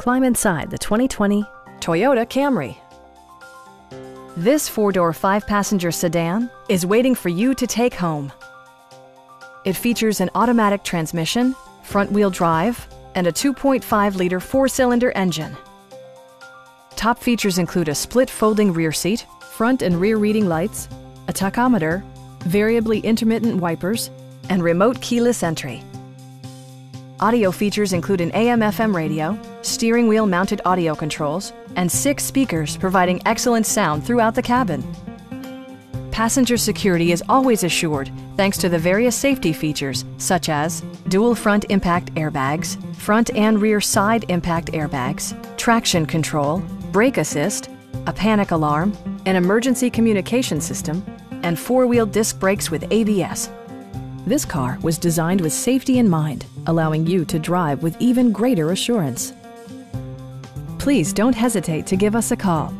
Climb inside the 2020 Toyota Camry. This four-door, five-passenger sedan is waiting for you to take home. It features an automatic transmission, front-wheel drive, and a 2.5-liter four-cylinder engine. Top features include a split folding rear seat, front and rear reading lights, a tachometer, variably intermittent wipers, and remote keyless entry. Audio features include an AM/FM radio, steering wheel mounted audio controls, and 6 speakers providing excellent sound throughout the cabin. Passenger security is always assured thanks to the various safety features such as dual front impact airbags, front and rear side impact airbags, traction control, brake assist, a panic alarm, an emergency communication system, and 4-wheel disc brakes with ABS. This car was designed with safety in mind, allowing you to drive with even greater assurance. Please don't hesitate to give us a call.